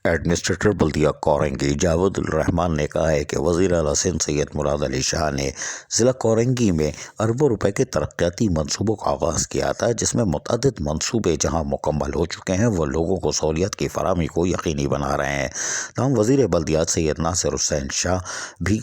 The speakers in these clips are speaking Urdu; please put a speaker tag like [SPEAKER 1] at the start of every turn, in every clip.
[SPEAKER 1] ایڈمنسٹریٹر بلدیہ کورنگی جاوید الرحمان نے کہا ہے کہ وزیر اعلیٰ سندھ سید مراد علی شاہ نے ضلع کورنگی میں اربوں روپے کے ترقیاتی منصوبوں کا آغاز کیا تھا، جس میں متعدد منصوبے جہاں مکمل ہو چکے ہیں وہ لوگوں کو سہولیات کی فراہمی کو یقینی بنا رہے ہیں۔ تاہم وزیر بلدیات سید ناصر حسین شاہ بھی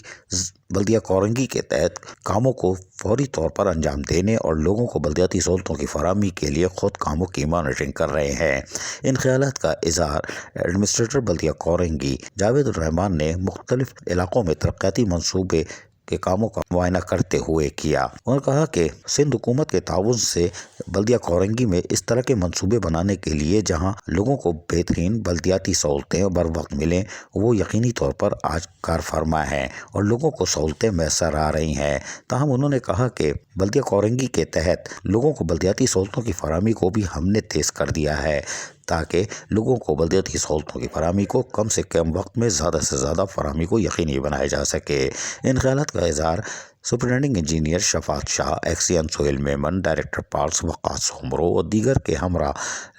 [SPEAKER 1] بلدیہ کورنگی کے تحت کاموں کو فوری طور پر انجام دینے اور لوگوں کو بلدیاتی سہولتوں کی فراہمی کے لیے خود کاموں کی مانیٹرنگ کر رہے ہیں۔ ان خیالات کا اظہار ایڈمنسٹریٹر بلدیہ کورنگی جاوید الرحمان نے مختلف علاقوں میں ترقیاتی منصوبے کے کاموں کا معائنہ کرتے ہوئے کیا۔ انہوں نے کہا کہ سندھ حکومت کے تعاون سے بلدیہ کورنگی میں اس طرح کے منصوبے بنانے کے لیے جہاں لوگوں کو بہترین بلدیاتی سہولتیں بر وقت ملیں وہ یقینی طور پر آج کار فرما ہے اور لوگوں کو سہولتیں میسر آ رہی ہیں۔ تاہم انہوں نے کہا کہ بلدیہ کورنگی کے تحت لوگوں کو بلدیاتی سہولتوں کی فراہمی کو بھی ہم نے تیز کر دیا ہے تاکہ لوگوں کو بلدیاتی سہولتوں کی فراہمی کو کم سے کم وقت میں زیادہ سے زیادہ فراہمی کو یقینی بنایا جا سکے۔ ان خیالات کا اظہار superintending engineer Shafaat Shah, XEN Sohail Memon, director parks Waqas Soomro اور دیگر کے ہمراہ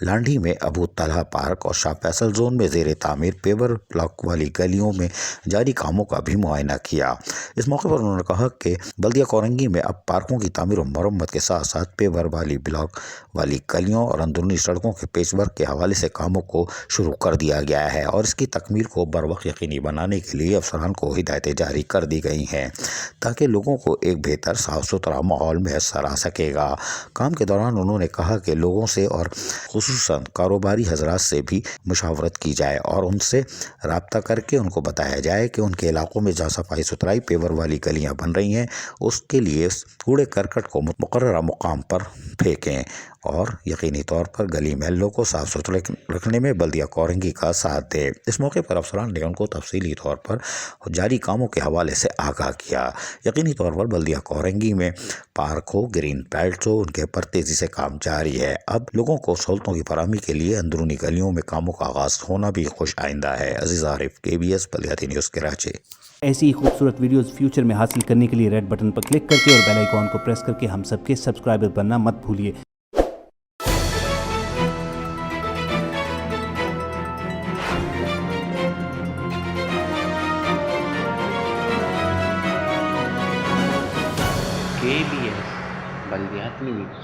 [SPEAKER 1] لانڈھی میں ابو طلحہ پارک اور شاہ فیصل زون میں زیر تعمیر پیور بلاک والی گلیوں میں جاری کاموں کا بھی معائنہ کیا۔ اس موقع پر انہوں نے کہا کہ بلدیہ کورنگی میں اب پارکوں کی تعمیر و مرمت کے ساتھ ساتھ پیور والی بلاک والی گلیوں اور اندرونی سڑکوں کے پیچ ورک کے حوالے سے کاموں کو شروع کر دیا گیا ہے اور اس کی تکمیل کو بروقت یقینی بنانے کے لیے افسران کو ہدایتیں جاری کر دی گئی ہیں تاکہ لوگوں کو ایک بہتر صاف ستھرا ماحول میسر آ سکے گا۔ کام کے دوران انہوں نے کہا کہ لوگوں سے اور خصوصاً کاروباری حضرات سے بھی مشاورت کی جائے اور ان سے رابطہ کر کے ان کو بتایا جائے کہ ان کے علاقوں میں جہاں صفائی ستھرائی پیور والی گلیاں بن رہی ہیں اس کے لیے کوڑے کرکٹ کو مقررہ مقام پر پھینکیں اور یقینی طور پر گلی محلوں کو صاف ستھرا رکھنے میں بلدیہ کورنگی کا ساتھ دے۔ اس موقع پر افسران نے ان کو تفصیلی طور پر جاری کاموں کے حوالے سے آگاہ کیا۔ یقینی طور پر بلدیہ کورنگی میں پارک ہو، گرین بیلٹس ہو، ان کے پر تیزی سے کام جاری ہے۔ اب لوگوں کو سہولتوں کی فراہمی کے لیے اندرونی گلیوں میں کاموں کا آغاز ہونا بھی خوش آئندہ ہے۔ عزیز عارف، KBS بلدیاتی نیوز کراچی۔
[SPEAKER 2] ایسی ہی خوبصورت ویڈیوز فیوچر میں حاصل کرنے کے لیے ریڈ بٹن پر کلک کر کے اور بیل آئیکن کو پریس کر کے ہم سب کے سبسکرائبر بننا مت بھولیے۔
[SPEAKER 3] KBS بلدیاتی نیوز۔